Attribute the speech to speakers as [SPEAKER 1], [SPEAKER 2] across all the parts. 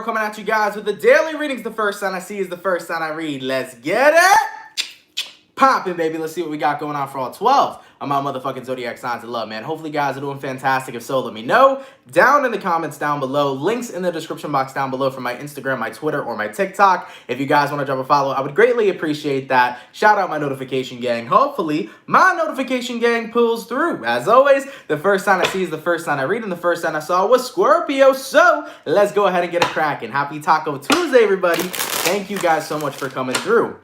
[SPEAKER 1] Coming at you guys with the daily readings. The first sign I see is the first sign I read. Let's get it poppin', baby. Let's see what we got going on for all 12 of my motherfucking zodiac signs of love, man. Hopefully, guys are doing fantastic. If so, let me know down in the comments down below. Links in the description box down below for my Instagram, my Twitter, or my TikTok. If you guys want to drop a follow, I would greatly appreciate that. Shout out my notification gang. Hopefully, my notification gang pulls through. As always, the first sign I see is the first sign I read, and the first sign I saw was Scorpio. So let's go ahead and get it cracking. Happy Taco Tuesday, everybody. Thank you guys so much for coming through.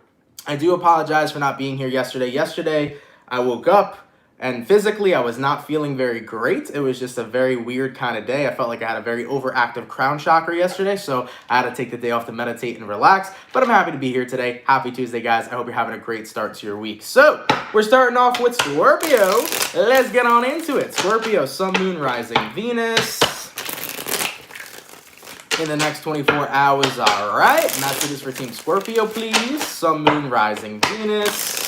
[SPEAKER 1] I do apologize for not being here yesterday. Yesterday, I woke up and physically I was not feeling very great. It was just a very weird kind of day. I felt like I had a very overactive crown chakra yesterday, so I had to take the day off to meditate and relax. But I'm happy to be here today. Happy Tuesday, guys. I hope you're having a great start to your week. So, we're starting off with Scorpio. Let's get on into it. Scorpio, Sun, Moon, Rising, Venus. In the next 24 hours, all right. Messages for Team Scorpio, please. Sun, Moon, Rising, Venus.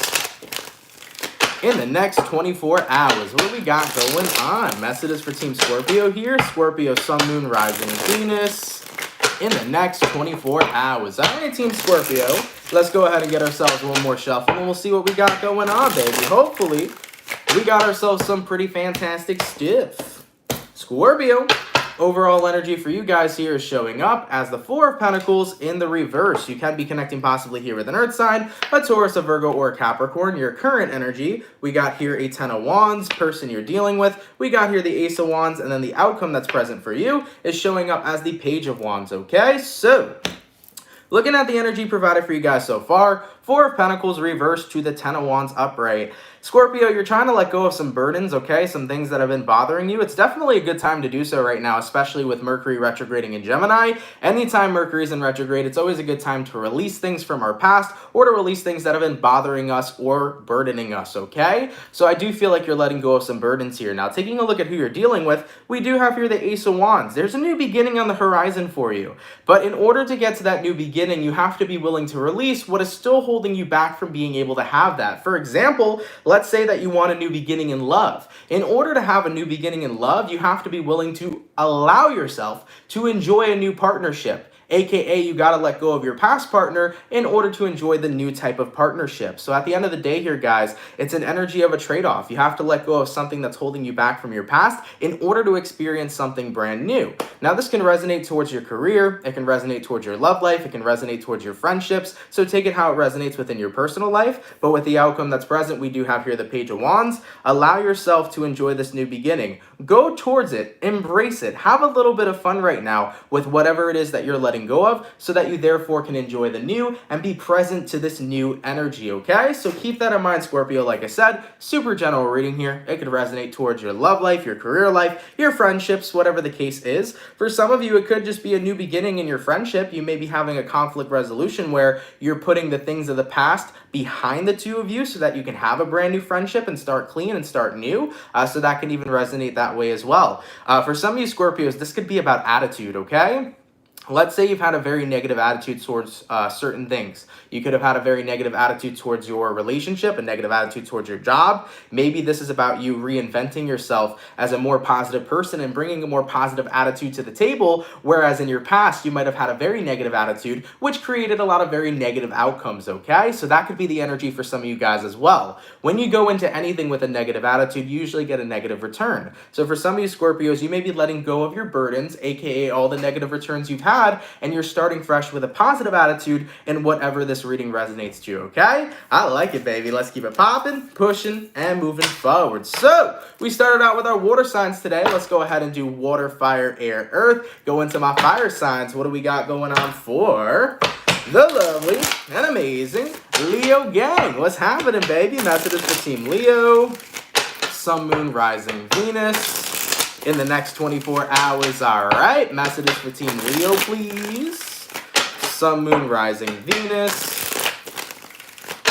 [SPEAKER 1] In the next 24 hours, what do we got going on? Messages for Team Scorpio here. Scorpio, Sun, Moon, Rising, Venus. In the next 24 hours. All right, Team Scorpio. Let's go ahead and get ourselves one more shuffle, and we'll see what we got going on, baby. Hopefully, we got ourselves some pretty fantastic stuff. Scorpio. Overall energy for you guys here is showing up as the Four of Pentacles in the reverse. You can be connecting possibly here with an Earth sign, a Taurus, a Virgo, or a Capricorn. Your current energy, we got here a Ten of Wands, person you're dealing with. We got here the Ace of Wands, and then the outcome that's present for you is showing up as the Page of Wands, okay? So, looking at the energy provided for you guys so far, Four of Pentacles reversed to the Ten of Wands upright. Scorpio, you're trying to let go of some burdens, okay? Some things that have been bothering you. It's definitely a good time to do so right now, especially with Mercury retrograding in Gemini. Anytime Mercury's in retrograde, it's always a good time to release things from our past or to release things that have been bothering us or burdening us, okay? So I do feel like you're letting go of some burdens here. Now, taking a look at who you're dealing with, we do have here the Ace of Wands. There's a new beginning on the horizon for you. But in order to get to that new beginning, you have to be willing to release what is still holding you back from being able to have that. For example, let's say that you want a new beginning in love. In order to have a new beginning in love, you have to be willing to allow yourself to enjoy a new partnership. AKA, you got to let go of your past partner in order to enjoy the new type of partnership. So at the end of the day here, guys, it's an energy of a trade-off. You have to let go of something that's holding you back from your past in order to experience something brand new. Now, this can resonate towards your career. It can resonate towards your love life. It can resonate towards your friendships. So take it how it resonates within your personal life. But with the outcome that's present, we do have here the Page of Wands. Allow yourself to enjoy this new beginning. Go towards it. Embrace it. Have a little bit of fun right now with whatever it is that you're letting go of, so that you therefore can enjoy the new and be present to this new energy, okay? So keep that in mind, Scorpio. Like I said, super general reading here. It could resonate towards your love life, your career life, your friendships, whatever the case is. For some of you, it could just be a new beginning in your friendship. You may be having a conflict resolution where you're putting the things of the past behind the two of you so that you can have a brand new friendship and start clean and start new. So that can even resonate that way as well. For some of you Scorpios, this could be about attitude, okay? Let's say you've had a very negative attitude towards certain things. You could have had a very negative attitude towards your relationship, a negative attitude towards your job. Maybe this is about you reinventing yourself as a more positive person and bringing a more positive attitude to the table, whereas in your past, you might have had a very negative attitude, which created a lot of very negative outcomes, okay? So that could be the energy for some of you guys as well. When you go into anything with a negative attitude, you usually get a negative return. So for some of you Scorpios, you may be letting go of your burdens, aka all the negative returns you've had, and you're starting fresh with a positive attitude in whatever this reading resonates to you, okay? I like it, baby. Let's keep it popping, pushing, and moving forward. So, we started out with our water signs today. Let's go ahead and do water, fire, air, earth. Go into my fire signs. What do we got going on for the lovely and amazing Leo gang? What's happening, baby? Messages for Team Leo. Sun, Moon, Rising, Venus. In the next 24 hours, all right. Messages for Team Leo, please. Sun, Moon, Rising, Venus.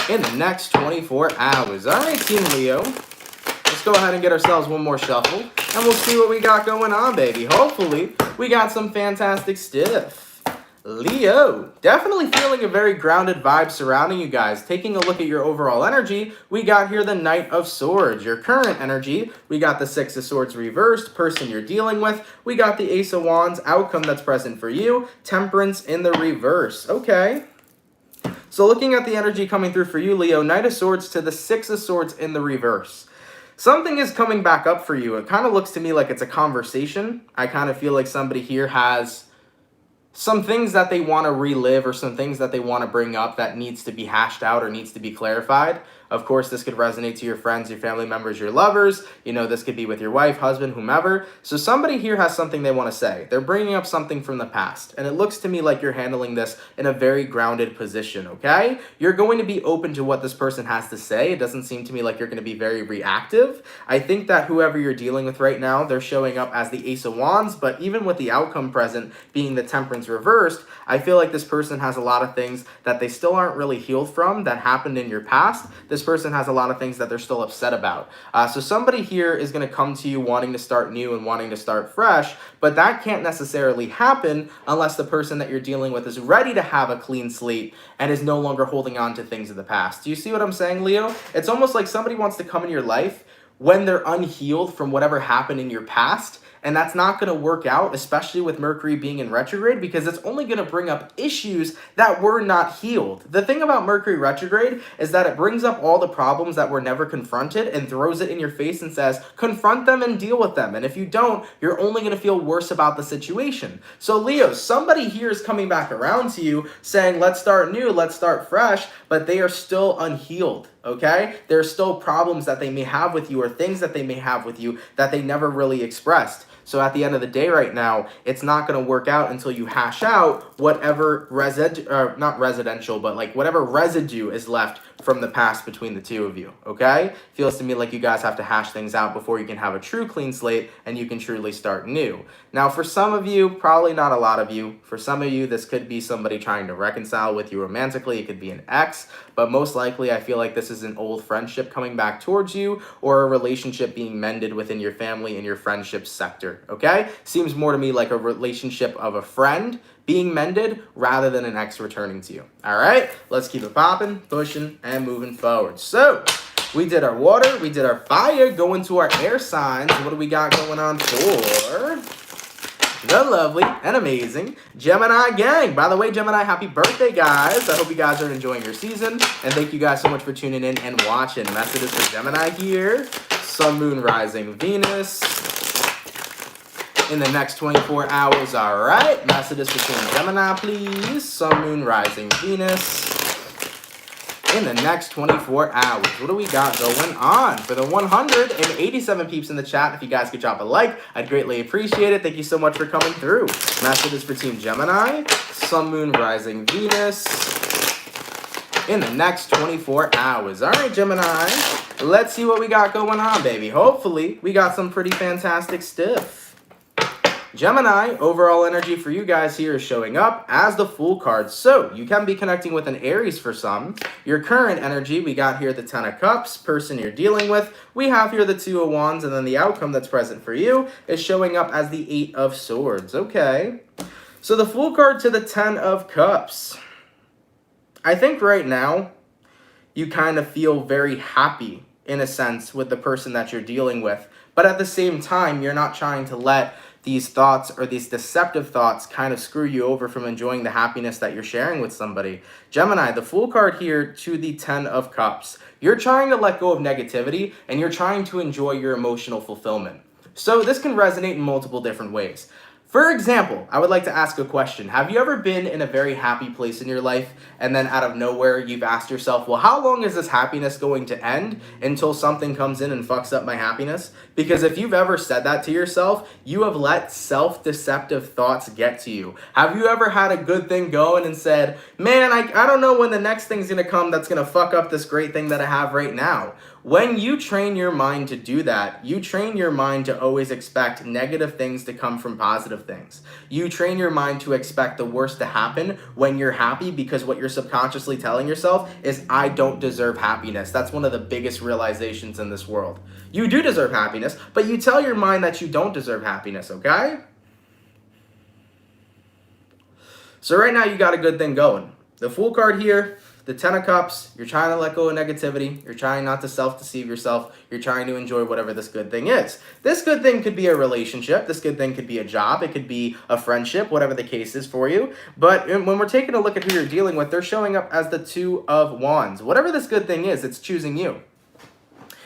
[SPEAKER 1] In the next 24 hours. All right, Team Leo. Let's go ahead and get ourselves one more shuffle, and we'll see what we got going on, baby. Hopefully, we got some fantastic stuff. Leo, definitely feeling a very grounded vibe surrounding you guys. Taking a look at your overall energy, we got here the Knight of Swords. Your current energy, we got the Six of Swords reversed, person you're dealing with. We got the Ace of Wands, outcome that's present for you. Temperance in the reverse. Okay. So looking at the energy coming through for you, Leo, Knight of Swords to the Six of Swords in the reverse. Something is coming back up for you. It kind of looks to me like it's a conversation. I kind of feel like somebody here has some things that they want to relive or some things that they want to bring up that needs to be hashed out or needs to be clarified. Of course, this could resonate to your friends, your family members, your lovers. You know, this could be with your wife, husband, whomever. So somebody here has something they want to say. They're bringing up something from the past. And it looks to me like you're handling this in a very grounded position, okay? You're going to be open to what this person has to say. It doesn't seem to me like you're going to be very reactive. I think that whoever you're dealing with right now, they're showing up as the Ace of Wands, but even with the outcome present being the Temperance reversed, I feel like this person has a lot of things that they still aren't really healed from that happened in your past. This person has a lot of things that they're still upset about. So somebody here is going to come to you wanting to start new and wanting to start fresh, but that can't necessarily happen unless the person that you're dealing with is ready to have a clean slate and is no longer holding on to things of the past. Do you see what I'm saying, Leo? It's almost like somebody wants to come in your life when they're unhealed from whatever happened in your past. And that's not going to work out, especially with Mercury being in retrograde, because it's only going to bring up issues that were not healed. The thing about Mercury retrograde is that it brings up all the problems that were never confronted and throws it in your face and says, confront them and deal with them. And if you don't, you're only going to feel worse about the situation. So Leo, somebody here is coming back around to you saying, let's start new, let's start fresh, but they are still unhealed. Okay? There are still problems that they may have with you or things that they may have with you that they never really expressed. So at the end of the day right now, it's not going to work out until you hash out whatever not residential, but like whatever residue is left from the past between the two of you, okay? Feels to me like you guys have to hash things out before you can have a true clean slate and you can truly start new. Now, for some of you, probably not a lot of you, for some of you, this could be somebody trying to reconcile with you romantically. It could be an ex, but most likely I feel like this is an old friendship coming back towards you or a relationship being mended within your family and your friendship sector, okay? Seems more to me like a relationship of a friend being mended rather than an ex returning to you. All right, let's keep it popping, pushing, and moving forward. So we did our water, we did our fire, go into our air signs. What do we got going on for the lovely and amazing Gemini gang? By the way, Gemini, happy birthday, guys. I hope you guys are enjoying your season, and thank you guys so much for tuning in and watching. Messages for Gemini here. Sun, Moon, Rising, Venus in the next 24 hours. All right, messages between Gemini, please. Sun, Moon, Rising, Venus in the next 24 hours. What do we got going on? For the 187 peeps in the chat, if you guys could drop a like, I'd greatly appreciate it. Thank you so much for coming through. Messages for Team Gemini, Sun, Moon, Rising, Venus in the next 24 hours. All right, Gemini, let's see what we got going on, baby. Hopefully, we got some pretty fantastic stuff. Gemini, overall energy for you guys here is showing up as the Fool card. So you can be connecting with an Aries for some. Your current energy, we got here the Ten of Cups, person you're dealing with. We have here the Two of Wands, and then the outcome that's present for you is showing up as the Eight of Swords. Okay. So the Fool card to the Ten of Cups. I think right now you kind of feel very happy in a sense with the person that you're dealing with. But at the same time, you're not trying to let these thoughts or these deceptive thoughts kind of screw you over from enjoying the happiness that you're sharing with somebody. Gemini, the Fool card here to the Ten of Cups. You're trying to let go of negativity and you're trying to enjoy your emotional fulfillment. So this can resonate in multiple different ways. For example, I would like to ask a question. Have you ever been in a very happy place in your life and then out of nowhere you've asked yourself, well, how long is this happiness going to end until something comes in and fucks up my happiness? Because if you've ever said that to yourself, you have let self-deceptive thoughts get to you. Have you ever had a good thing going and said, man, I don't know when the next thing's going to come that's going to fuck up this great thing that I have right now? When you train your mind to do that, you train your mind to always expect negative things to come from positive things. You train your mind to expect the worst to happen when you're happy, because what you're subconsciously telling yourself is, I don't deserve happiness. That's one of the biggest realizations in this world. You do deserve happiness, but you tell your mind that you don't deserve happiness, okay? So right now you got a good thing going. The Fool card here, the Ten of Cups, you're trying to let go of negativity. You're trying not to self-deceive yourself. You're trying to enjoy whatever this good thing is. This good thing could be a relationship. This good thing could be a job. It could be a friendship, whatever the case is for you. But when we're taking a look at who you're dealing with, they're showing up as the Two of Wands. Whatever this good thing is, it's choosing you.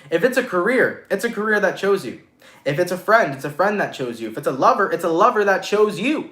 [SPEAKER 1] If it's a career that chose you. If it's a friend that chose you. If it's a lover that chose you.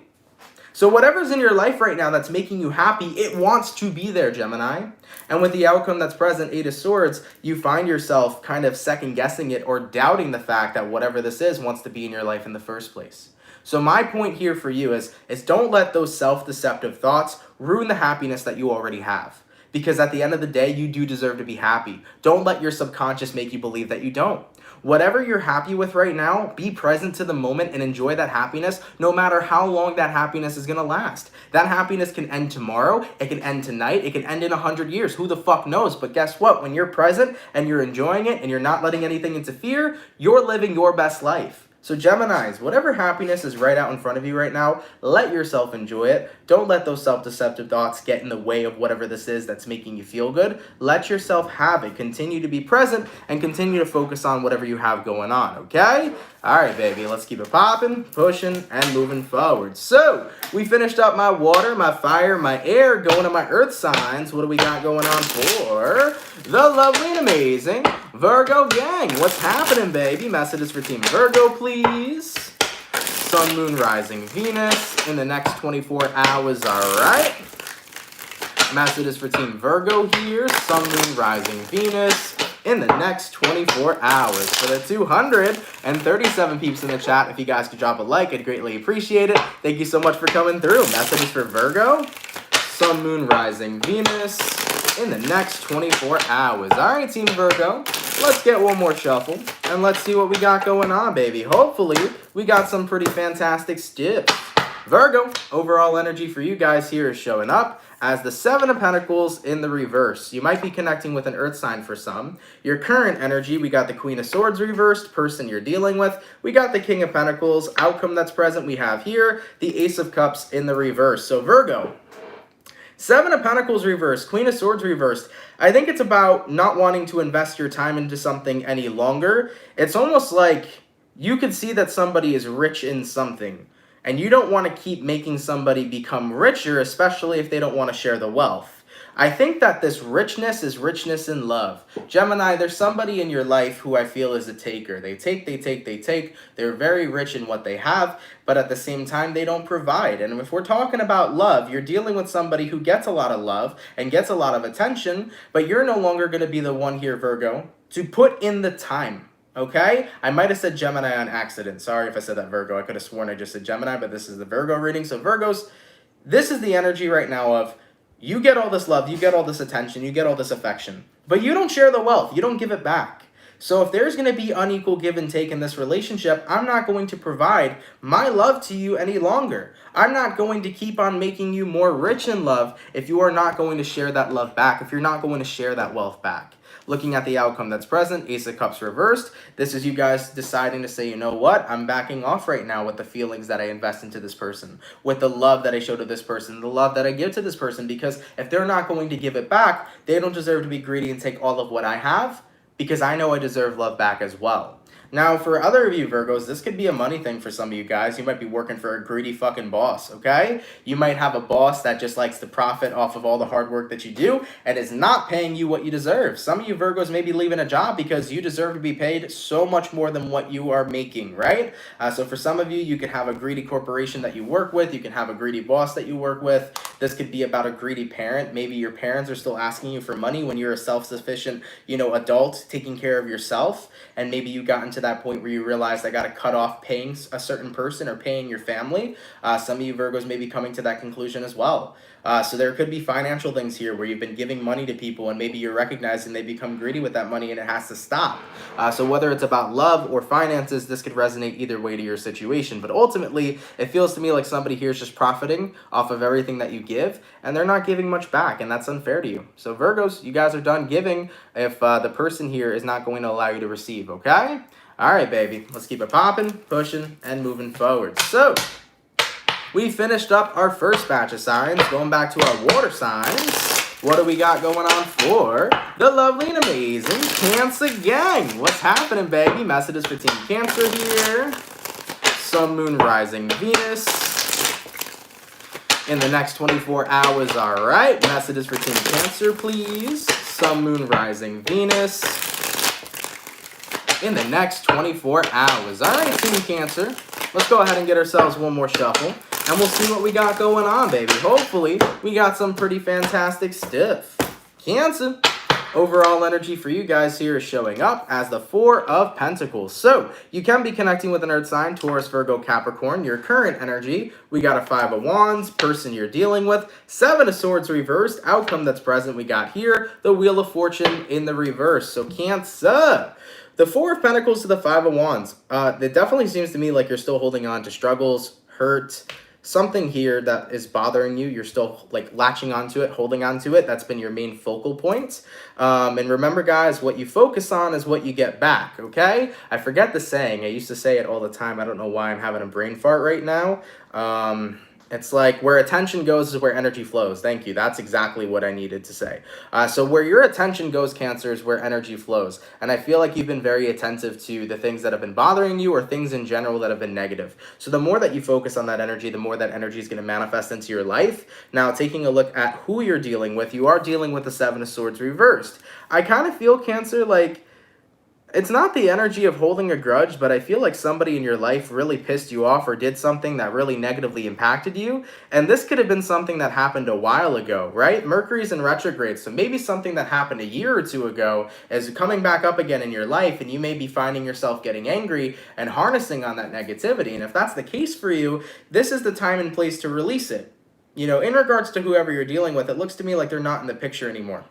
[SPEAKER 1] So whatever's in your life right now that's making you happy, it wants to be there, Gemini. And with the outcome that's present, Eight of Swords, you find yourself kind of second-guessing it or doubting the fact that whatever this is wants to be in your life in the first place. So my point here for you is don't let those self-deceptive thoughts ruin the happiness that you already have. Because at the end of the day, you do deserve to be happy. Don't let your subconscious make you believe that you don't. Whatever you're happy with right now, be present to the moment and enjoy that happiness no matter how long that happiness is going to last. That happiness can end tomorrow, it can end tonight, it can end in 100 years. Who the fuck knows? But guess what? When you're present and you're enjoying it and you're not letting anything interfere, you're living your best life. So Geminis, whatever happiness is right out in front of you right now, let yourself enjoy it. Don't let those self-deceptive thoughts get in the way of whatever this is that's making you feel good. Let yourself have it. Continue to be present and continue to focus on whatever you have going on, okay? All right, baby, let's keep it popping, pushing, and moving forward. So we finished up my water, my fire, my air, going to my earth signs. What do we got going on for the lovely and amazing Virgo gang? What's happening, baby? Messages for Team Virgo, please. Sun, Moon, Rising, Venus in the next 24 hours, all right? Messages for Team Virgo here. Sun, Moon, Rising, Venus in the next 24 hours. For the 237 peeps in the chat, if you guys could drop a like, I'd greatly appreciate it. Thank you so much for coming through. Messages for Virgo. Sun, Moon, Rising, Venus in the next 24 hours. All right, Team Virgo, let's get one more shuffle, and let's see what we got going on, baby. Hopefully, we got some pretty fantastic stuff. Virgo, overall energy for you guys here is showing up as the Seven of Pentacles in the reverse. You might be connecting with an earth sign for some. Your current energy, we got the Queen of Swords reversed, person you're dealing with. We got the King of Pentacles, outcome that's present we have here, the Ace of Cups in the reverse. So Virgo, Seven of Pentacles reversed, Queen of Swords reversed. I think it's about not wanting to invest your time into something any longer. It's almost like you could see that somebody is rich in something, and you don't want to keep making somebody become richer, especially if they don't want to share the wealth. I think that this richness is richness in love. Gemini, there's somebody in your life who I feel is a taker. They take, they take, they take. They're very rich in what they have, but at the same time, they don't provide. And if we're talking about love, you're dealing with somebody who gets a lot of love and gets a lot of attention, but you're no longer going to be the one here, Virgo, to put in the time. Okay? I might have said Gemini on accident. Sorry if I said that, Virgo. I could have sworn I just said Gemini, but this is the Virgo reading. So Virgos, this is the energy right now of you get all this love, you get all this attention, you get all this affection, but you don't share the wealth. You don't give it back. So if there's going to be unequal give and take in this relationship, I'm not going to provide my love to you any longer. I'm not going to keep on making you more rich in love if you are not going to share that love back, if you're not going to share that wealth back. Looking at the outcome that's present, Ace of Cups reversed. This is you guys deciding to say, you know what? I'm backing off right now with the feelings that I invest into this person, with the love that I show to this person, the love that I give to this person, because if they're not going to give it back, they don't deserve to be greedy and take all of what I have, because I know I deserve love back as well. Now, for other of you Virgos, this could be a money thing for some of you guys. You might be working for a greedy fucking boss, okay? You might have a boss that just likes to profit off of all the hard work that you do and is not paying you what you deserve. Some of you Virgos may be leaving a job because you deserve to be paid so much more than what you are making, right? So for some of you, you could have a greedy corporation that you work with. You can have a greedy boss that you work with. This could be about a greedy parent. Maybe your parents are still asking you for money when you're a self-sufficient, adult taking care of yourself. And maybe you got into that point where you realized I got to cut off paying a certain person or paying your family. Some of you Virgos may be coming to that conclusion as well. So there could be financial things here where you've been giving money to people and maybe you're recognizing they become greedy with that money and it has to stop. So whether it's about love or finances, this could resonate either way to your situation. But ultimately, it feels to me like somebody here is just profiting off of everything that you give and they're not giving much back, and that's unfair to you. So Virgos, you guys are done giving if the person here is not going to allow you to receive, okay? All right, baby, let's keep it popping, pushing, and moving forward. So We finished up our first batch of signs, going back to our water signs. What do we got going on for the lovely and amazing Cancer gang? What's happening, baby? Messages for Team Cancer here. Sun, Moon, Rising, Venus. In the next 24 hours, all right. Messages for Team Cancer, please. Sun, Moon, Rising, Venus. In the next 24 hours. All right, Team Cancer. Let's go ahead and get ourselves one more shuffle. And we'll see what we got going on, baby. Hopefully, we got some pretty fantastic stuff. Cancer. Overall energy for you guys here is showing up as the Four of Pentacles. So, you can be connecting with an earth sign, Taurus, Virgo, Capricorn. Your current energy, we got a Five of Wands, person you're dealing with, Seven of Swords reversed, outcome that's present we got here, the Wheel of Fortune in the reverse. So, Cancer. The Four of Pentacles to the Five of Wands. It definitely seems to me like you're still holding on to struggles, hurt, something here that is bothering you. You're still like latching onto it, holding onto it. That's been your main focal point. And remember, guys, what you focus on is what you get back, okay? I forget the saying. I used to say it all the time. I don't know why I'm having a brain fart right now. It's like where attention goes is where energy flows. Thank you. That's exactly what I needed to say. So where your attention goes, Cancer, is where energy flows. And I feel like you've been very attentive to the things that have been bothering you or things in general that have been negative. So the more that you focus on that energy, the more that energy is going to manifest into your life. Now, taking a look at who you're dealing with, you are dealing with the Seven of Swords reversed. I kind of feel, Cancer, like it's not the energy of holding a grudge, but I feel like somebody in your life really pissed you off or did something that really negatively impacted you. And this could have been something that happened a while ago, right? Mercury's in retrograde, so maybe something that happened a year or two ago is coming back up again in your life, and you may be finding yourself getting angry and harnessing on that negativity. And if that's the case for you, this is the time and place to release it. You know, in regards to whoever you're dealing with, it looks to me like they're not in the picture anymore.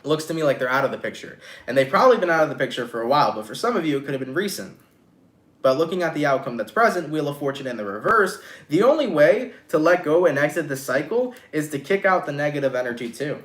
[SPEAKER 1] Looks to me like they're out of the picture. And they've probably been out of the picture for a while, but for some of you, it could have been recent. But looking at the outcome that's present, Wheel of Fortune in the reverse, the only way to let go and exit the cycle is to kick out the negative energy too.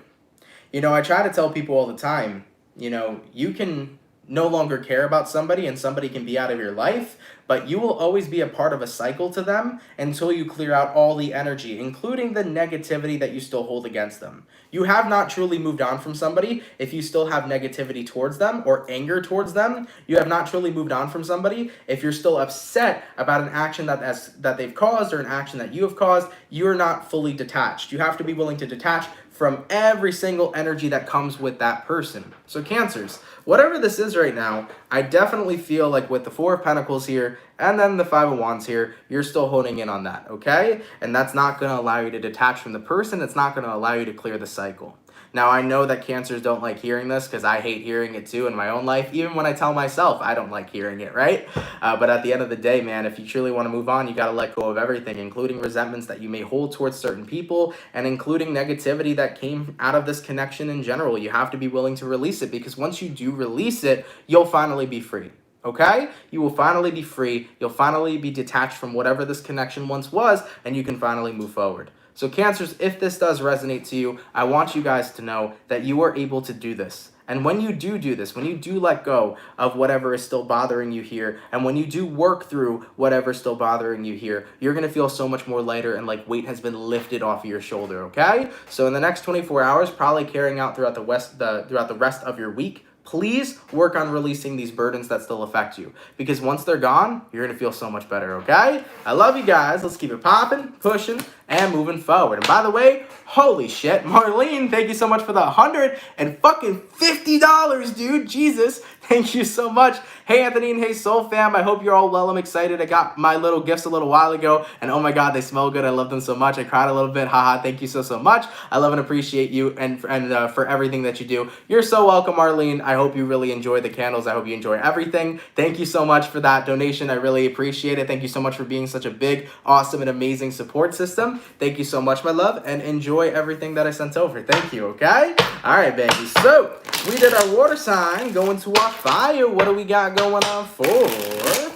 [SPEAKER 1] You know, I try to tell people all the time, you know, you can no longer care about somebody and somebody can be out of your life, but you will always be a part of a cycle to them until you clear out all the energy, including the negativity that you still hold against them. You have not truly moved on from somebody if you still have negativity towards them or anger towards them. You have not truly moved on from somebody if you're still upset about an action that they've caused or an action that you have caused. You're not fully detached. You have to be willing to detach from every single energy that comes with that person. So Cancers, whatever this is right now, I definitely feel like with the Four of Pentacles here and then the Five of Wands here, you're still holding in on that, okay? And that's not going to allow you to detach from the person. It's not going to allow you to clear the cycle. Now, I know that Cancers don't like hearing this because I hate hearing it too in my own life. Even when I tell myself, I don't like hearing it, right? But at the end of the day, man, if you truly want to move on, you got to let go of everything, including resentments that you may hold towards certain people and including negativity that came out of this connection in general. You have to be willing to release it because once you do release it, you'll finally be free. Okay? You will finally be free. You'll finally be detached from whatever this connection once was, and you can finally move forward. So Cancers, if this does resonate to you, I want you guys to know that you are able to do this. And when you do this, when you do let go of whatever is still bothering you here, and when you do work through whatever is still bothering you here, you're going to feel so much more lighter and like weight has been lifted off of your shoulder, okay? So in the next 24 hours, probably carrying out throughout the rest of your week, please work on releasing these burdens that still affect you. Because once they're gone, you're going to feel so much better, okay? I love you guys. Let's keep it popping, pushing, and moving forward. And by the way, holy shit, Marlene, thank you so much for the $150, dude. Jesus, thank you so much. Hey, Anthony, and hey, Soul Fam. I hope you're all well. I'm excited. I got my little gifts a little while ago, and oh my God, they smell good. I love them so much. I cried a little bit. Haha, thank you so much. I love and appreciate you and for everything that you do. You're so welcome, Marlene. I hope you really enjoy the candles. I hope you enjoy everything. Thank you so much for that donation. I really appreciate it. Thank you so much for being such a big, awesome, and amazing support system. Thank you so much, my love, and enjoy everything that I sent over. Thank you, okay? All right, baby. So, we did our water sign, going to our fire. What do we got going on for the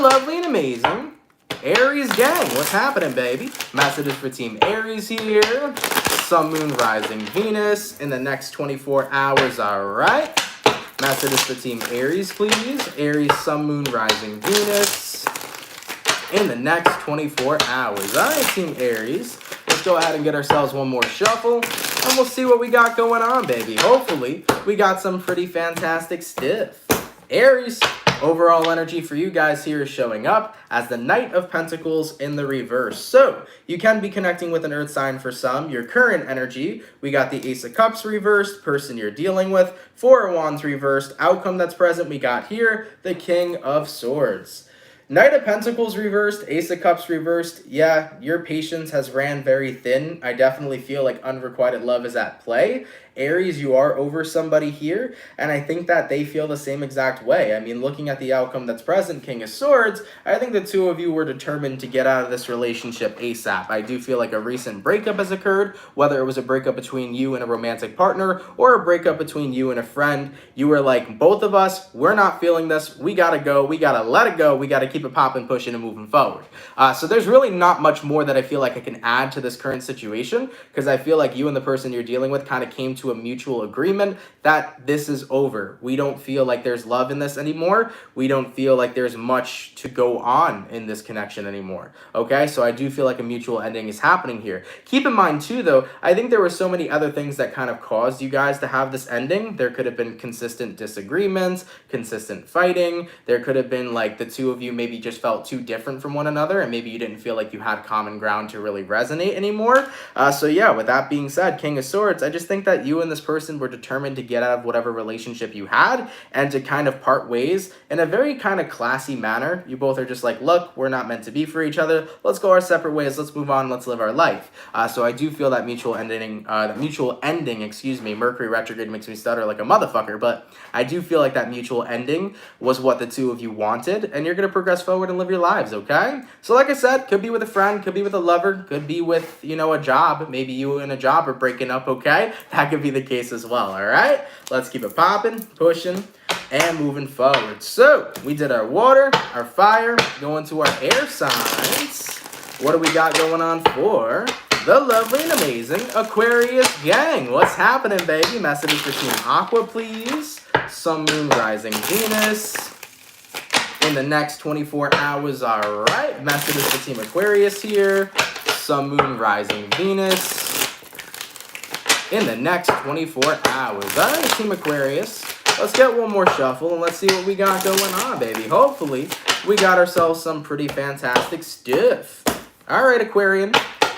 [SPEAKER 1] lovely and amazing Aries gang? What's happening, baby? Messages for Team Aries here. Sun, Moon, Rising, Venus in the next 24 hours, all right? Messages for Team Aries, please. Aries, Sun, Moon, Rising, Venus in the next 24 hours. All right, Team Aries. Let's go ahead and get ourselves one more shuffle, and we'll see what we got going on, baby. Hopefully, we got some pretty fantastic stuff. Aries, overall energy for you guys here is showing up as the Knight of Pentacles in the reverse. So, you can be connecting with an earth sign for some. Your current energy, we got the Ace of Cups reversed, person you're dealing with, Four of Wands reversed, outcome that's present, we got here, the King of Swords. Knight of Pentacles reversed, Ace of Cups reversed. Yeah, your patience has ran very thin. I definitely feel like unrequited love is at play. Aries, you are over somebody here, and I think that they feel the same exact way. I mean, looking at the outcome that's present, King of Swords, I think the two of you were determined to get out of this relationship ASAP. I do feel like a recent breakup has occurred, whether it was a breakup between you and a romantic partner or a breakup between you and a friend. You were like, both of us, we're not feeling this. We gotta go. We gotta let it go. We gotta keep it popping, pushing, and moving forward. So there's really not much more that I feel like I can add to this current situation, because I feel like you and the person you're dealing with kind of came to a mutual agreement that this is over. We don't feel like there's love in this anymore. We don't feel like there's much to go on in this connection anymore. Okay, so I do feel like a mutual ending is happening here. Keep in mind too, though, I think there were so many other things that kind of caused you guys to have this ending. There could have been consistent disagreements, consistent fighting. There could have been like the two of you maybe just felt too different from one another, and maybe you didn't feel like you had common ground to really resonate anymore. So yeah, with that being said, King of Swords, I just think that you and this person were determined to get out of whatever relationship you had and to kind of part ways in a very kind of classy manner. You both are just like, look, we're not meant to be for each other. Let's go our separate ways. Let's move on. Let's live our life. So I do feel that mutual ending, Mercury retrograde makes me stutter like a motherfucker, but I do feel like that mutual ending was what the two of you wanted, and you're going to progress forward and live your lives, okay? So like I said, could be with a friend, could be with a lover, could be with, a job. Maybe you and a job are breaking up, okay? That could be the case as well, all right? Let's keep it popping, pushing, and moving forward. So, we did our water, our fire, going to our air signs. What do we got going on for the lovely and amazing Aquarius gang? What's happening, baby? Messages for Team Aqua, please. Sun, Moon, Rising, Venus in the next 24 hours, all right? Messages for Team Aquarius here. Sun, Moon, Rising, Venus in the next 24 hours. All right, Team Aquarius, let's get one more shuffle and let's see what we got going on, baby. Hopefully, we got ourselves some pretty fantastic stuff. All right, Aquarian,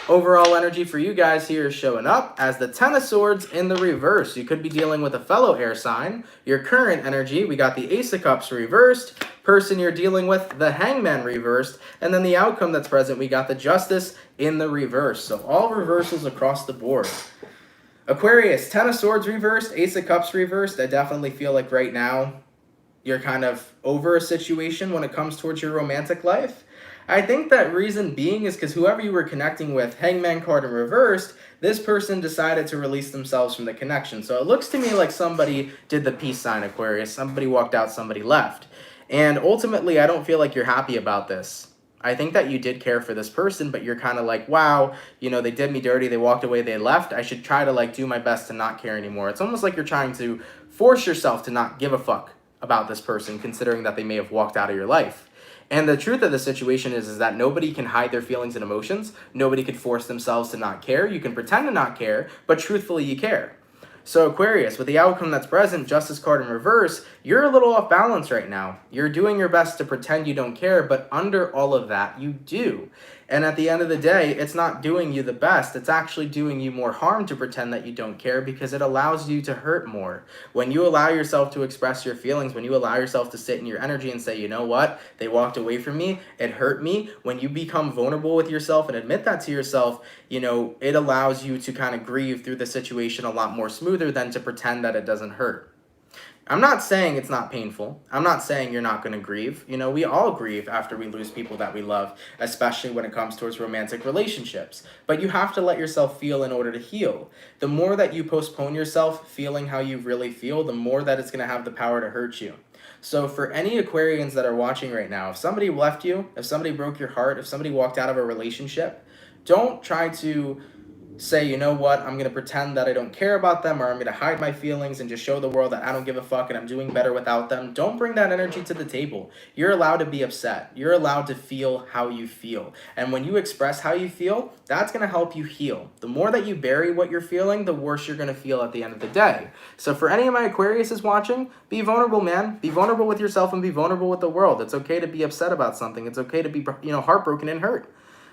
[SPEAKER 1] overall energy for you guys here is showing up as the Ten of Swords in the reverse. You could be dealing with a fellow air sign. Your current energy, we got the Ace of Cups reversed. Person you're dealing with, the Hangman reversed. And then the outcome that's present, we got the Justice in the reverse. So all reversals across the board. Aquarius, Ten of Swords reversed, Ace of Cups reversed. I definitely feel like right now you're kind of over a situation when it comes towards your romantic life. I think that reason being is because whoever you were connecting with, Hangman card in reversed, this person decided to release themselves from the connection. So it looks to me like somebody did the peace sign, Aquarius. Somebody walked out, somebody left. And ultimately, I don't feel like you're happy about this. I think that you did care for this person, but you're kind of like, wow, they did me dirty, they walked away, they left. I should try to do my best to not care anymore. It's almost like you're trying to force yourself to not give a fuck about this person, considering that they may have walked out of your life. And the truth of the situation is that nobody can hide their feelings and emotions. Nobody can force themselves to not care. You can pretend to not care, but truthfully you care. So Aquarius, with the outcome that's present, Justice card in reverse, you're a little off balance right now. You're doing your best to pretend you don't care, but under all of that, you do. And at the end of the day, it's not doing you the best. It's actually doing you more harm to pretend that you don't care, because it allows you to hurt more. When you allow yourself to express your feelings, when you allow yourself to sit in your energy and say, you know what, they walked away from me, it hurt me. When you become vulnerable with yourself and admit that to yourself, it allows you to kind of grieve through the situation a lot more smoother than to pretend that it doesn't hurt. I'm not saying it's not painful. I'm not saying you're not going to grieve. We all grieve after we lose people that we love, especially when it comes towards romantic relationships. But you have to let yourself feel in order to heal. The more that you postpone yourself feeling how you really feel, the more that it's going to have the power to hurt you. So for any Aquarians that are watching right now, if somebody left you, if somebody broke your heart, if somebody walked out of a relationship, don't try to say, you know what, I'm going to pretend that I don't care about them, or I'm going to hide my feelings and just show the world that I don't give a fuck and I'm doing better without them. Don't bring that energy to the table. You're allowed to be upset. You're allowed to feel how you feel. And when you express how you feel, that's going to help you heal. The more that you bury what you're feeling, the worse you're going to feel at the end of the day. So for any of my Aquariuses watching, be vulnerable, man. Be vulnerable with yourself and be vulnerable with the world. It's okay to be upset about something. It's okay to be, heartbroken and hurt.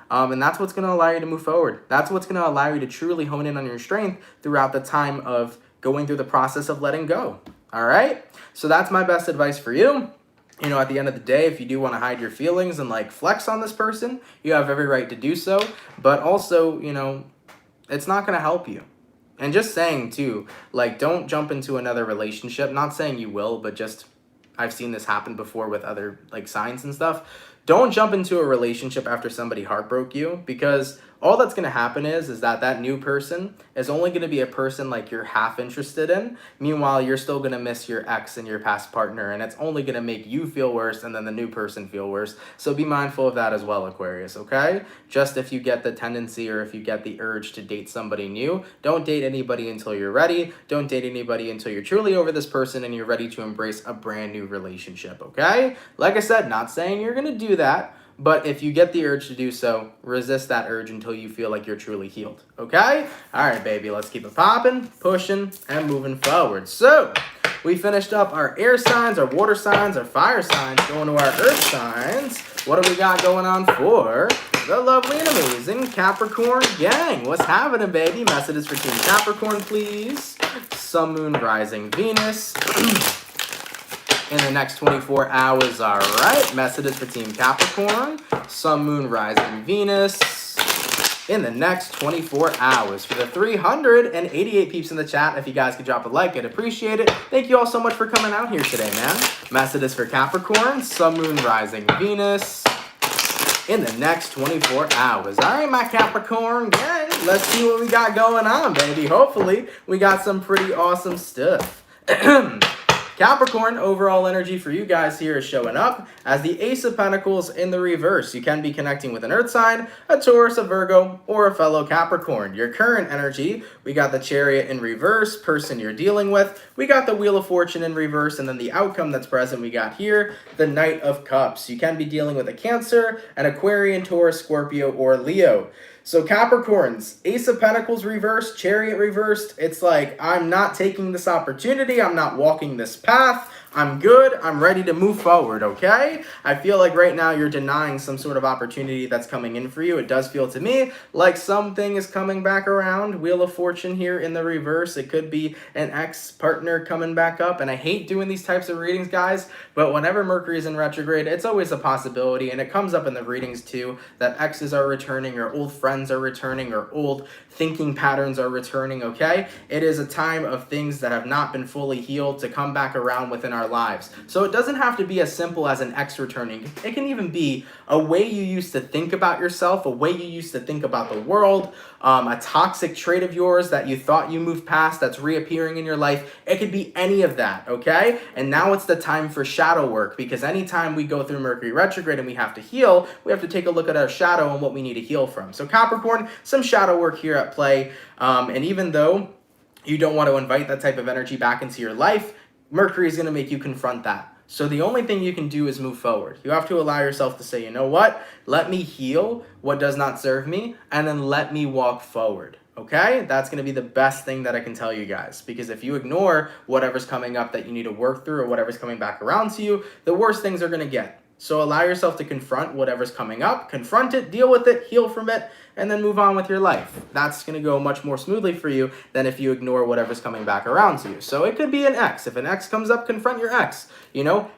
[SPEAKER 1] And that's what's going to allow you to move forward. That's what's going to allow you to truly hone in on your strength throughout the time of going through the process of letting go. All right? So that's my best advice for you. At the end of the day, if you do want to hide your feelings and flex on this person, you have every right to do so. But also, it's not going to help you. And just saying too, don't jump into another relationship. Not saying you will, but just I've seen this happen before with other signs and stuff. Don't jump into a relationship after somebody heartbroke you, because all that's going to happen is that new person is only going to be a person you're half interested in. Meanwhile, you're still going to miss your ex and your past partner, and it's only going to make you feel worse and then the new person feel worse. So be mindful of that as well, Aquarius, okay? Just if you get the tendency or if you get the urge to date somebody new, don't date anybody until you're ready. Don't date anybody until you're truly over this person and you're ready to embrace a brand new relationship, okay? Like I said, not saying you're going to do that, but if you get the urge to do so, resist that urge until you feel like you're truly healed, okay? All right, baby, let's keep it popping, pushing, and moving forward. So we finished up our air signs, our water signs, our fire signs, going to our earth signs. What do we got going on for the lovely and amazing Capricorn gang? What's happening, baby? Messages for Team Capricorn, please. Sun, Moon, Rising, Venus. In the next 24 hours, all right. Messages for Team Capricorn. Sun, Moon, Rising, Venus. In the next 24 hours. For the 388 peeps in the chat, if you guys could drop a like, I'd appreciate it. Thank you all so much for coming out here today, man. Messages for Capricorn. Sun, Moon, Rising, Venus. In the next 24 hours. All right, my Capricorn gang. Let's see what we got going on, baby. Hopefully, we got some pretty awesome stuff. Capricorn, overall energy for you guys here is showing up as the Ace of Pentacles in the reverse. You can be connecting with an Earth sign, a Taurus, a Virgo, or a fellow Capricorn. Your current energy, we got the Chariot in reverse, person you're dealing with. We got the Wheel of Fortune in reverse, and then the outcome that's present we got here, the Knight of Cups. You can be dealing with a Cancer, an Aquarian, Taurus, Scorpio, or Leo. So Capricorns, Ace of Pentacles reversed, Chariot reversed. It's I'm not taking this opportunity. I'm not walking this path. I'm good. I'm ready to move forward, okay? I feel like right now you're denying some sort of opportunity that's coming in for you. It does feel to me like something is coming back around. Wheel of Fortune here in the reverse. It could be an ex-partner coming back up. And I hate doing these types of readings, guys, but whenever Mercury is in retrograde, it's always a possibility. And it comes up in the readings too, that exes are returning or old friends are returning or old thinking patterns are returning, okay? It is a time of things that have not been fully healed to come back around within our lives. So it doesn't have to be as simple as an ex returning. It can even be a way you used to think about yourself, a way you used to think about the world, a toxic trait of yours that you thought you moved past that's reappearing in your life. It could be any of that, okay? And now it's the time for shadow work, because anytime we go through Mercury retrograde and we have to heal, we have to take a look at our shadow and what we need to heal from. So Capricorn, some shadow work here at play. And even though you don't want to invite that type of energy back into your life, Mercury is going to make you confront that. So the only thing you can do is move forward. You have to allow yourself to say, you know what? Let me heal what does not serve me, and then let me walk forward. Okay? That's going to be the best thing that I can tell you guys. Because if you ignore whatever's coming up that you need to work through or whatever's coming back around to you, the worst things are going to get. So allow yourself to confront whatever's coming up, confront it, deal with it, heal from it, and then move on with your life. That's going to go much more smoothly for you than if you ignore whatever's coming back around to you. So it could be an ex. If an ex comes up, confront your ex.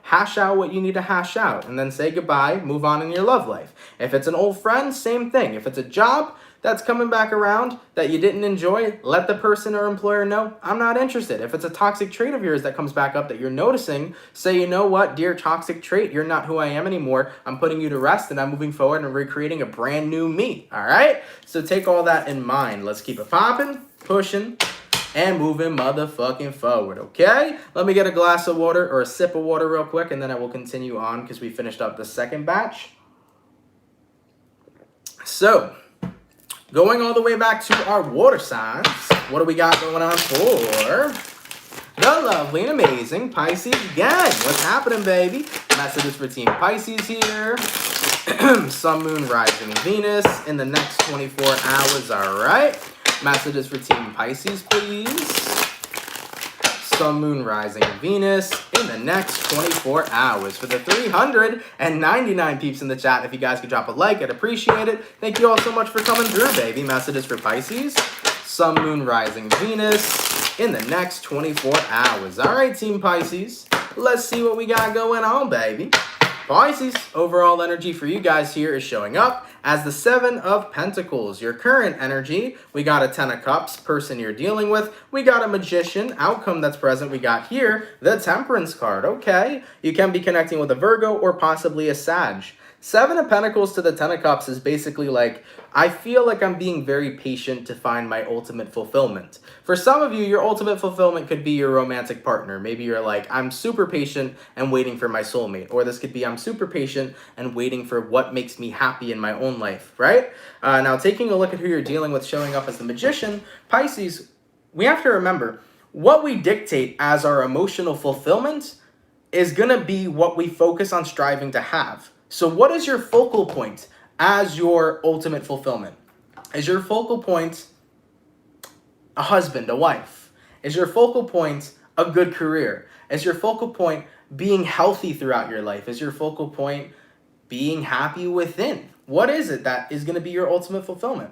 [SPEAKER 1] Hash out what you need to hash out, and then say goodbye, move on in your love life. If it's an old friend, same thing. If it's a job that's coming back around that you didn't enjoy, let the person or employer know, I'm not interested. If it's a toxic trait of yours that comes back up that you're noticing, say, you know what, dear toxic trait, you're not who I am anymore. I'm putting you to rest and I'm moving forward and recreating a brand new me, all right? So take all that in mind. Let's keep it popping, pushing, and moving motherfucking forward, okay? Let me get a glass of water or a sip of water real quick, and then I will continue on because we finished up the second batch. So, Going all the way back to our water signs, what do we got going on for the lovely and amazing Pisces gang? What's happening, baby? Messages for Team Pisces here. Sun, Moon, Rising, Venus in the next 24 hours, all right? Messages for Team Pisces, please. Sun, Moon, Rising, Venus in the next 24 hours. For the 399 peeps in the chat, if you guys could drop a like, I'd appreciate it. Thank you all so much for coming through, baby. Messages for Pisces. Sun, Moon, Rising, Venus in the next 24 hours. All right, Team Pisces, let's see what we got going on, baby. Pisces, overall energy for you guys here is showing up as the 7 of Pentacles. Your current energy, we got a 10 of Cups, person you're dealing with. We got a Magician, outcome that's present. We got here the Temperance card. Okay, you can be connecting with a Virgo or possibly a Sag. 7 of Pentacles to the 10 of Cups is basically like, I feel like I'm being very patient to find my ultimate fulfillment. For some of you, your ultimate fulfillment could be your romantic partner. Maybe you're like, I'm super patient and waiting for my soulmate. Or this could be, I'm super patient and waiting for what makes me happy in my own life, right? Now, taking a look at who you're dealing with showing up as the Magician, Pisces, we have to remember, what we dictate as our emotional fulfillment is going to be what we focus on striving to have. So what is your focal point as your ultimate fulfillment? Is your focal point a husband, a wife? Is your focal point a good career? Is your focal point being healthy throughout your life? Is your focal point being happy within? What is it that is going to be your ultimate fulfillment?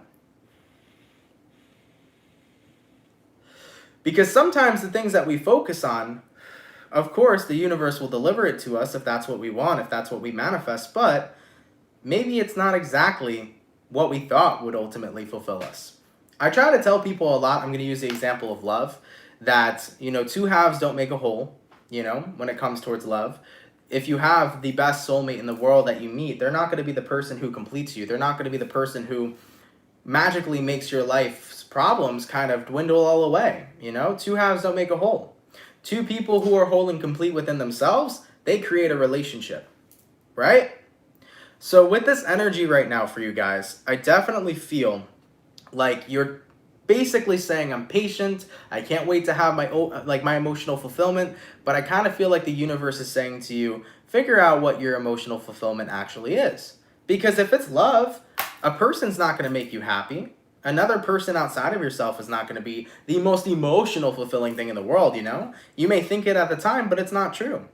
[SPEAKER 1] Because sometimes the things that we focus on, of course, the universe will deliver it to us if that's what we want, if that's what we manifest, but maybe it's not exactly what we thought would ultimately fulfill us. I try to tell people a lot, I'm going to use the example of love, that, two halves don't make a whole, when it comes towards love. If you have the best soulmate in the world that you meet, they're not going to be the person who completes you. They're not going to be the person who magically makes your life's problems kind of dwindle all away. Two halves don't make a whole. Two people who are whole and complete within themselves, they create a relationship, right? So with this energy right now for you guys, I definitely feel like you're basically saying, I'm patient, I can't wait to have my emotional fulfillment, but I kind of feel like the universe is saying to you, figure out what your emotional fulfillment actually is. Because if it's love, a person's not going to make you happy. Another person outside of yourself is not going to be the most emotional fulfilling thing in the world, You may think it at the time, but it's not true.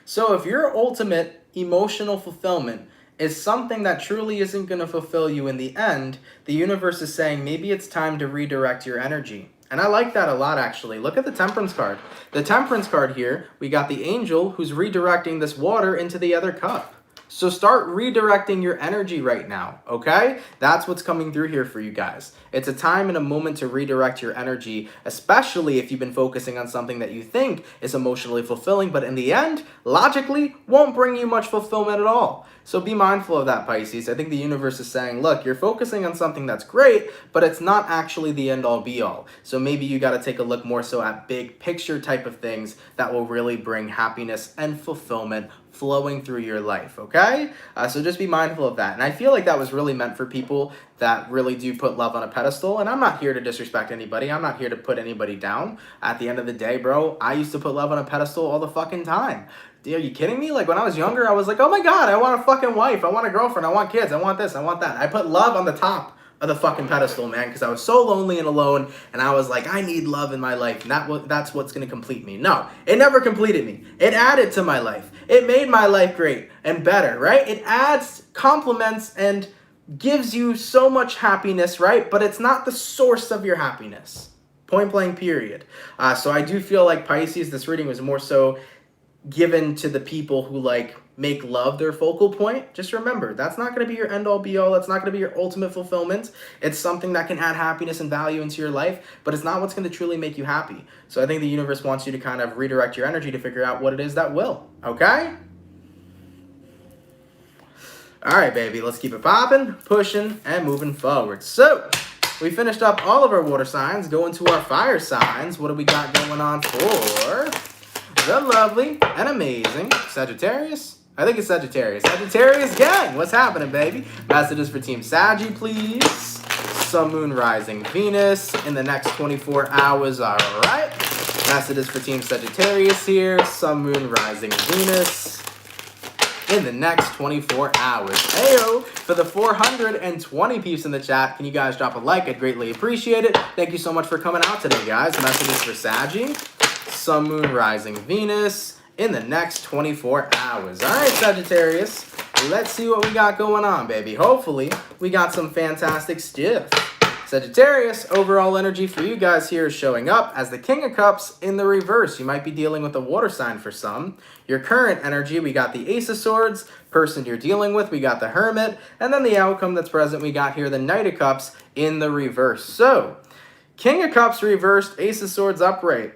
[SPEAKER 1] So if your ultimate emotional fulfillment is something that truly isn't going to fulfill you in the end, the universe is saying maybe it's time to redirect your energy. And I like that a lot, actually. Look at the Temperance card. The Temperance card here, we got the angel who's redirecting this water into the other cup. So start redirecting your energy right now, okay? That's what's coming through here for you guys. It's a time and a moment to redirect your energy, especially if you've been focusing on something that you think is emotionally fulfilling, but in the end, logically, won't bring you much fulfillment at all. So be mindful of that, Pisces. I think the universe is saying, look, you're focusing on something that's great, but it's not actually the end-all be-all. So maybe you got to take a look more so at big picture type of things that will really bring happiness and fulfillment flowing through your life, okay? So just be mindful of that. And I feel like that was really meant for people that really do put love on a pedestal. And I'm not here to disrespect anybody. I'm not here to put anybody down. At the end of the day, bro, I used to put love on a pedestal all the fucking time. Are you kidding me? Like when I was younger, I was like, oh my God, I want a fucking wife. I want a girlfriend. I want kids. I want this. I want that. I put love on the top of the fucking pedestal, man, because I was so lonely and alone, and I was like, I need love in my life, and that's what's going to complete me. No, it never completed me. It added to my life. It made my life great and better, right? It adds, complements, and gives you so much happiness, right? But it's not the source of your happiness. Point blank, period. So I do feel like Pisces, this reading was more so given to the people who make love their focal point. Just remember, that's not going to be your end all be all. That's not going to be your ultimate fulfillment. It's something that can add happiness and value into your life, but it's not what's going to truly make you happy. So I think the universe wants you to kind of redirect your energy to figure out what it is that will. Okay? All right, baby, let's keep it popping, pushing, and moving forward. So we finished up all of our water signs. Going to our fire signs. What do we got going on for the lovely and amazing Sagittarius? I think it's Sagittarius. Sagittarius gang, what's happening, baby? Messages for Team Saggy, please. Sun, Moon, Rising, Venus in the next 24 hours. All right. Messages for Team Sagittarius here. Sun, Moon, Rising, Venus in the next 24 hours. Ayo, for the 420 peeps in the chat, can you guys drop a like? I'd greatly appreciate it. Thank you so much for coming out today, guys. Messages for Saggy. Sun, Moon, Rising, Venus in the next 24 hours. All right, Sagittarius. Let's see what we got going on, baby. Hopefully, we got some fantastic stuff. Sagittarius, overall energy for you guys here is showing up as the King of Cups in the reverse. You might be dealing with a water sign for some. Your current energy, we got the Ace of Swords. Person you're dealing with, we got the Hermit. And then the outcome that's present, we got here the Knight of Cups in the reverse. So, King of Cups reversed, Ace of Swords upright.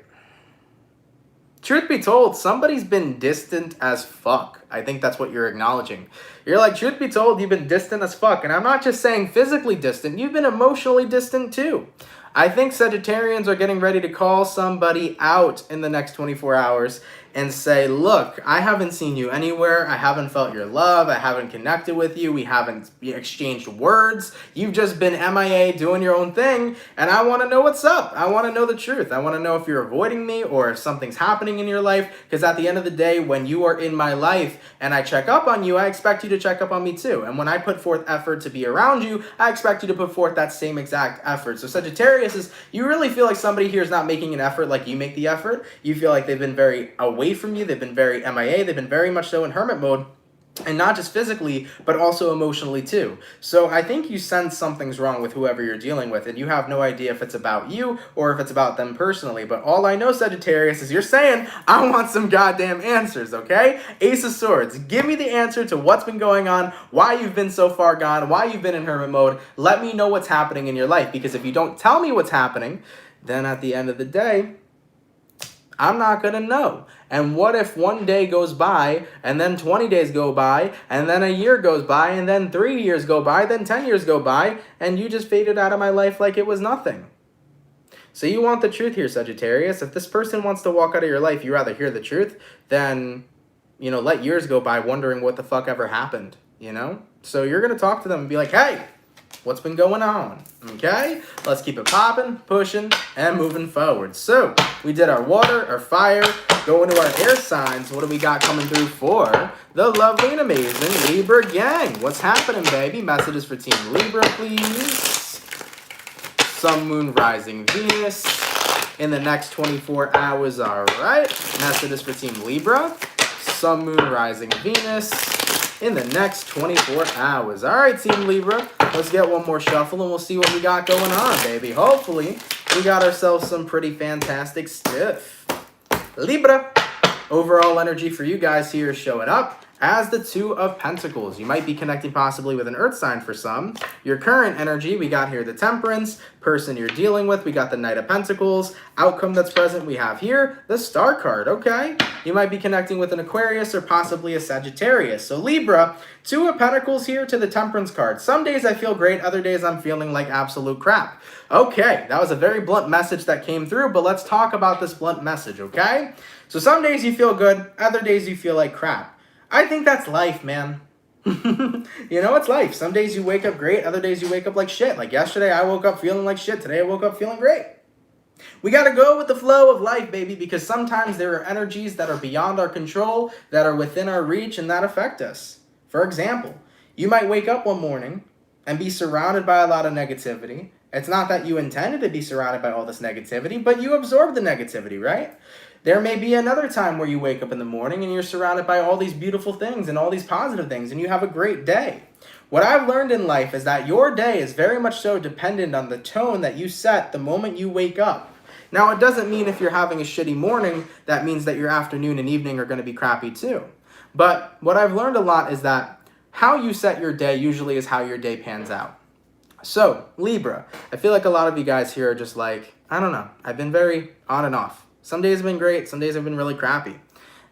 [SPEAKER 1] Truth be told, somebody's been distant as fuck. I think that's what you're acknowledging. You're like, truth be told, you've been distant as fuck. And I'm not just saying physically distant. You've been emotionally distant too. I think Sagittarians are getting ready to call somebody out in the next 24 hours and say, look, I haven't seen you anywhere. I haven't felt your love. I haven't connected with you. We haven't exchanged words. You've just been MIA doing your own thing. And I want to know what's up. I want to know the truth. I want to know if you're avoiding me or if something's happening in your life. Because at the end of the day, when you are in my life and I check up on you, I expect you to check up on me too. And when I put forth effort to be around you, I expect you to put forth that same exact effort. So Sagittarius is, you really feel like somebody here is not making an effort like you make the effort. You feel like they've been very away from you. They've been very MIA. They've been very much so in hermit mode. And not just physically, but also emotionally too. So I think you sense something's wrong with whoever you're dealing with, and you have no idea if it's about you or if it's about them personally. But all I know, Sagittarius, is you're saying, I want some goddamn answers, okay? Ace of Swords, give me the answer to what's been going on, why you've been so far gone, why you've been in hermit mode. Let me know what's happening in your life, because if you don't tell me what's happening, then at the end of the day, I'm not going to know. And what if one day goes by, and then 20 days go by, and then a year goes by, and then 3 years go by, then 10 years go by, and you just faded out of my life like it was nothing? So you want the truth here, Sagittarius. If this person wants to walk out of your life, you rather hear the truth than, you know, let years go by wondering what the fuck ever happened, you know? So you're going to talk to them and be like, hey, what's been going on? Okay, let's keep it popping, pushing, and moving forward. So we did our water, our fire, go into our air signs. What do we got coming through for the lovely and amazing Libra gang? What's happening, baby? Messages for Team Libra, please. Sun, Moon, Rising, Venus in the next 24 hours. All right. Messages for Team Libra. Sun, Moon, Rising, Venus in the next 24 hours. All right, Team Libra, let's get one more shuffle and we'll see what we got going on, baby. Hopefully, we got ourselves some pretty fantastic stuff. Libra, overall energy for you guys here is showing up as the Two of Pentacles. You might be connecting possibly with an earth sign for some. Your current energy, we got here the Temperance. Person you're dealing with, we got the Knight of Pentacles. Outcome that's present, we have here the Star card, okay? You might be connecting with an Aquarius or possibly a Sagittarius. So Libra, Two of Pentacles here to the Temperance card. Some days I feel great, other days I'm feeling like absolute crap. Okay, that was a very blunt message that came through, but let's talk about this blunt message, okay? So some days you feel good, other days you feel like crap. I think that's life, man. You know, it's life. Some days you wake up great, other days you wake up like shit. Like yesterday, I woke up feeling like shit. Today, I woke up feeling great. We got to go with the flow of life, baby, because sometimes there are energies that are beyond our control, that are within our reach, and that affect us. For example, you might wake up one morning and be surrounded by a lot of negativity. It's not that you intended to be surrounded by all this negativity, but you absorb the negativity, right? There may be another time where you wake up in the morning and you're surrounded by all these beautiful things and all these positive things and you have a great day. What I've learned in life is that your day is very much so dependent on the tone that you set the moment you wake up. Now, it doesn't mean if you're having a shitty morning, that means that your afternoon and evening are going to be crappy too. But what I've learned a lot is that how you set your day usually is how your day pans out. So, Libra, I feel like a lot of you guys here are just like, I don't know, I've been very on and off. Some days have been great, some days have been really crappy.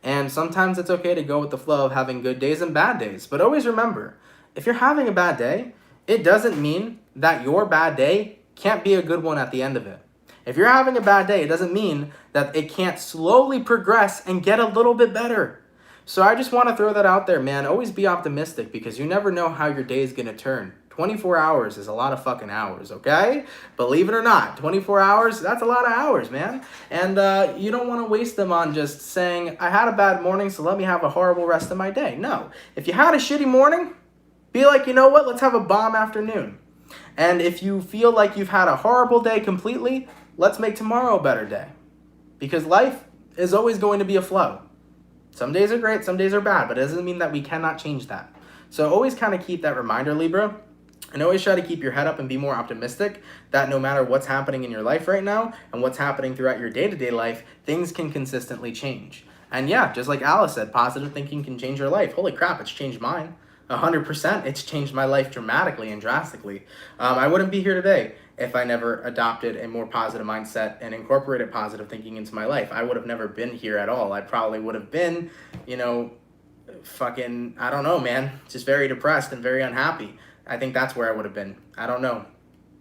[SPEAKER 1] And sometimes it's okay to go with the flow of having good days and bad days. But always remember, if you're having a bad day, it doesn't mean that your bad day can't be a good one at the end of it. If you're having a bad day, it doesn't mean that it can't slowly progress and get a little bit better. So I just want to throw that out there, man. Always be optimistic because you never know how your day is going to turn 24 hours is a lot of fucking hours, okay? Believe it or not, 24 hours, that's a lot of hours, man. And you don't want to waste them on just saying, I had a bad morning, so let me have a horrible rest of my day. No. If you had a shitty morning, be like, you know what, let's have a bomb afternoon. And if you feel like you've had a horrible day completely, let's make tomorrow a better day. Because life is always going to be a flow. Some days are great, some days are bad, but it doesn't mean that we cannot change that. So always kind of keep that reminder, Libra, and always try to keep your head up and be more optimistic that no matter what's happening in your life right now and what's happening throughout your day-to-day life, things can consistently change. And yeah, just like Alice said, positive thinking can change your life. Holy crap, it's changed mine. 100%, it's changed my life dramatically and drastically. I wouldn't be here today if I never adopted a more positive mindset and incorporated positive thinking into my life. I would have never been here at all. I probably would have been, you know, fucking, I don't know, man, just very depressed and very unhappy. I think that's where I would have been. I don't know.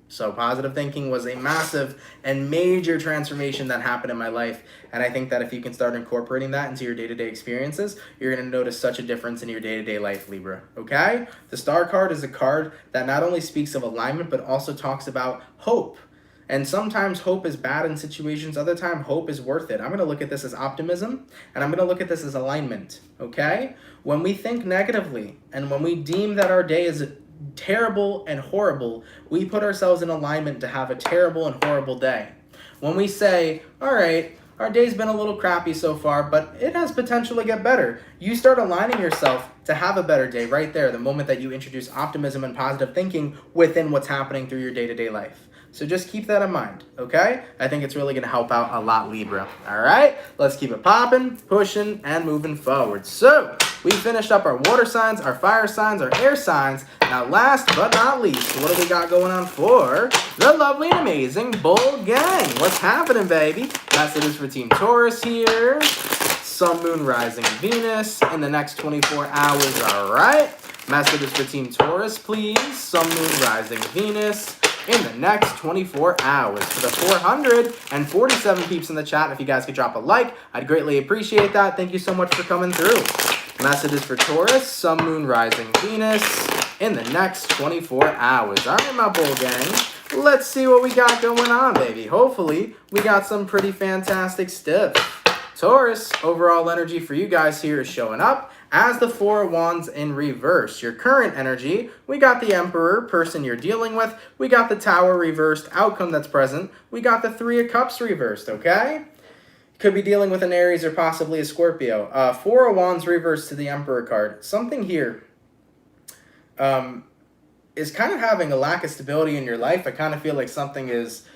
[SPEAKER 1] So positive thinking was a massive and major transformation that happened in my life. And I think that if you can start incorporating that into your day-to-day experiences, you're going to notice such a difference in your day-to-day life, Libra. Okay? The Star card is a card that not only speaks of alignment, but also talks about hope. And sometimes hope is bad in situations. Other times hope is worth it. I'm going to look at this as optimism, and I'm going to look at this as alignment. Okay? When we think negatively, and when we deem that our day is terrible and horrible, we put ourselves in alignment to have a terrible and horrible day. When we say, all right, our day's been a little crappy so far, but it has potential to get better, you start aligning yourself to have a better day right there, the moment that you introduce optimism and positive thinking within what's happening through your day-to-day life. So just keep that in mind, okay? I think it's really going to help out a lot, Libra. All right? Let's keep it popping, pushing, and moving forward. So we finished up our water signs, our fire signs, our air signs. Now, last but not least, what do we got going on for the lovely and amazing Bull Gang? What's happening, baby? Messages for Team Taurus here. Sun, Moon, Rising, Venus in the next 24 hours, all right? Messages for Team Taurus, please. Sun, Moon, Rising, Venus in the next 24 hours. For the 447 peeps in the chat, if you guys could drop a like, I'd greatly appreciate that. Thank you so much for coming through. Messages for Taurus, Sun, Moon, Rising, Venus in the next 24 hours. All right, my Bull Gang, let's see what we got going on, baby. Hopefully, we got some pretty fantastic stuff. Taurus, overall energy for you guys here is showing up as the Four of Wands in reverse. Your current energy, we got the Emperor, person you're dealing with. We got the Tower reversed, outcome that's present. We got the Three of Cups reversed, okay? Could be dealing with an Aries or possibly a Scorpio. Four of Wands reversed to the Emperor card. Something here is kind of having a lack of stability in your life. I kind of feel like something is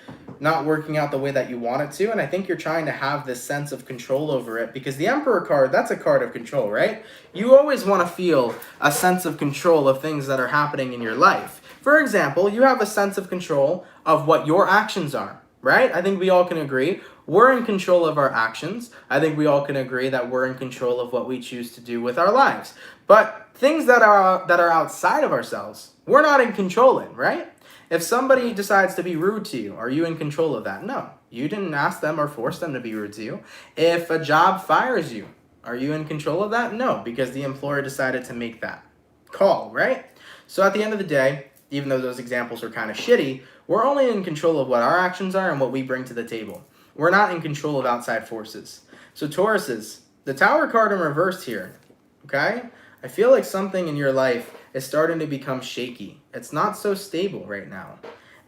[SPEAKER 1] not working out the way that you want it to, and I think you're trying to have this sense of control over it, because the Emperor card, that's a card of control, right? You always want to feel a sense of control of things that are happening in your life. For example, you have a sense of control of what your actions are, right? I think we all can agree we're in control of our actions. I think we all can agree that we're in control of what we choose to do with our lives. But things that are outside of ourselves, we're not in control in, right? If somebody decides to be rude to you, are you in control of that? No. You didn't ask them or force them to be rude to you. If a job fires you, are you in control of that? No, because the employer decided to make that call, right? So at the end of the day, even though those examples are kind of shitty, we're only in control of what our actions are and what we bring to the table. We're not in control of outside forces. So Tauruses, the Tower card in reverse here, okay? I feel like something in your life is starting to become shaky. It's not so stable right now.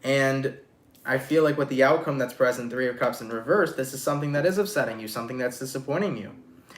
[SPEAKER 1] And I feel like with the outcome that's present, Three of Cups in reverse, this is something that is upsetting you, something that's disappointing you.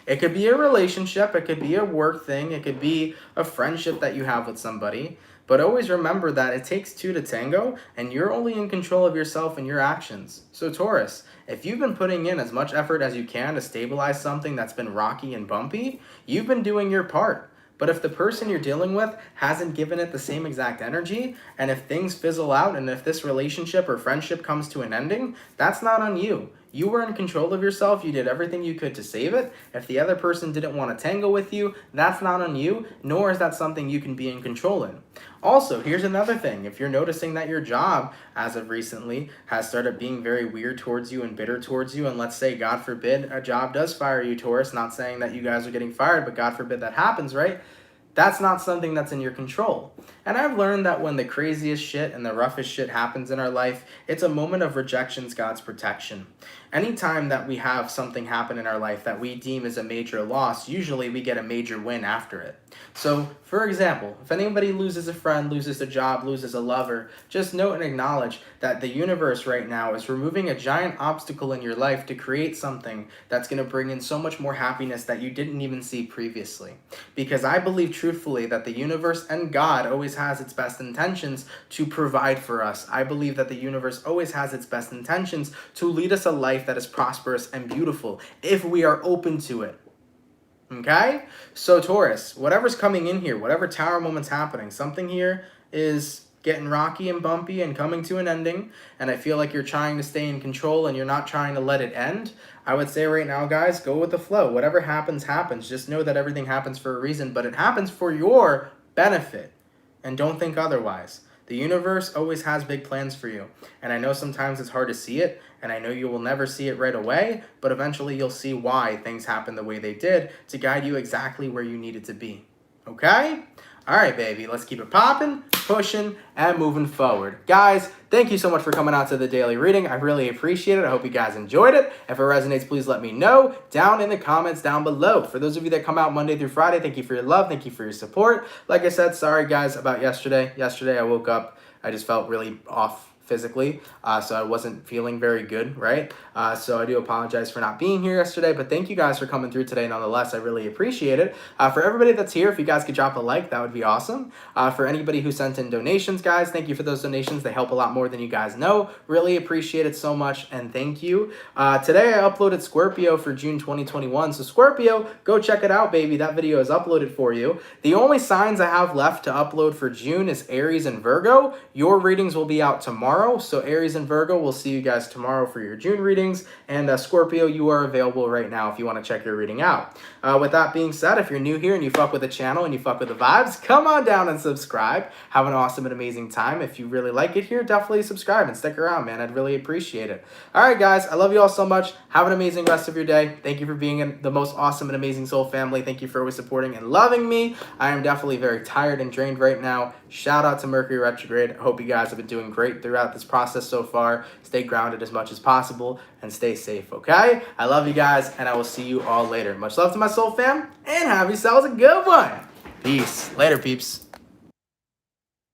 [SPEAKER 1] It could be a relationship, it could be a work thing, it could be a friendship that you have with somebody. But always remember that it takes two to tango, and you're only in control of yourself and your actions. So Taurus, if you've been putting in as much effort as you can to stabilize something that's been rocky and bumpy, you've been doing your part. But if the person you're dealing with hasn't given it the same exact energy, and if things fizzle out, and if this relationship or friendship comes to an ending, that's not on you. You were in control of yourself. You did everything you could to save it. If the other person didn't want to tango with you, that's not on you, nor is that something you can be in control in. Also, here's another thing. If you're noticing that your job, as of recently, has started being very weird towards you and bitter towards you, and let's say, God forbid, a job does fire you, Taurus, not saying that you guys are getting fired, but God forbid that happens, right? That's not something that's in your control. And I've learned that when the craziest shit and the roughest shit happens in our life, it's a moment of rejection's God's protection. Anytime that we have something happen in our life that we deem as a major loss, usually we get a major win after it. So, for example, if anybody loses a friend, loses a job, loses a lover, just note and acknowledge that the universe right now is removing a giant obstacle in your life to create something that's going to bring in so much more happiness that you didn't even see previously. Because I believe truthfully that the universe and God always has its best intentions to provide for us. I believe that the universe always has its best intentions to lead us a life that is prosperous and beautiful if we are open to it. Okay? So Taurus, whatever's coming in here, whatever tower moment's happening, something here is getting rocky and bumpy and coming to an ending, and I feel like you're trying to stay in control and you're not trying to let it end. I would say right now, guys, go with the flow. Whatever happens, happens. Just know that everything happens for a reason, but it happens for your benefit, and don't think otherwise. The universe always has big plans for you, and I know sometimes it's hard to see it, and I know you will never see it right away, but eventually you'll see why things happen the way they did to guide you exactly where you needed to be. Okay? All right, baby, let's keep it popping, pushing, and moving forward. Guys, thank you so much for coming out to the daily reading. I really appreciate it. I hope you guys enjoyed it. If it resonates, please let me know down in the comments down below. For those of you that come out Monday through Friday, thank you for your love. Thank you for your support. Like I said, sorry, guys, about yesterday. Yesterday, I woke up. I just felt really off physically, so I wasn't feeling very good, right? So I do apologize for not being here yesterday, but thank you guys for coming through today nonetheless. I really appreciate it. For everybody that's here, if you guys could drop a like, that would be awesome. For anybody who sent in donations, guys, thank you for those donations. They help a lot more than you guys know. Really appreciate it so much, and thank you. Today I uploaded Scorpio for June 2021, so Scorpio, go check it out, baby. That video is uploaded for you. The only signs I have left to upload for June is Aries and Virgo. Your readings will be out tomorrow. So Aries and Virgo, we'll see you guys tomorrow for your June readings. And Scorpio, you are available right now if you want to check your reading out. With that being said, if you're new here and you fuck with the channel and you fuck with the vibes, come on down and subscribe. Have an awesome and amazing time. If you really like it here, definitely subscribe and stick around, man. I'd really appreciate it. All right, guys, I love you all so much. Have an amazing rest of your day. Thank you for being the most awesome and amazing soul family. Thank you for always supporting and loving me. I am definitely very tired and drained right now. Shout out to Mercury retrograde. I hope you guys have been doing great throughout this process so far. Stay grounded as much as possible and stay safe, okay? I love you guys, and I will see you all later. Much love to my soul fam, and have yourselves a good one. Peace. Later, peeps.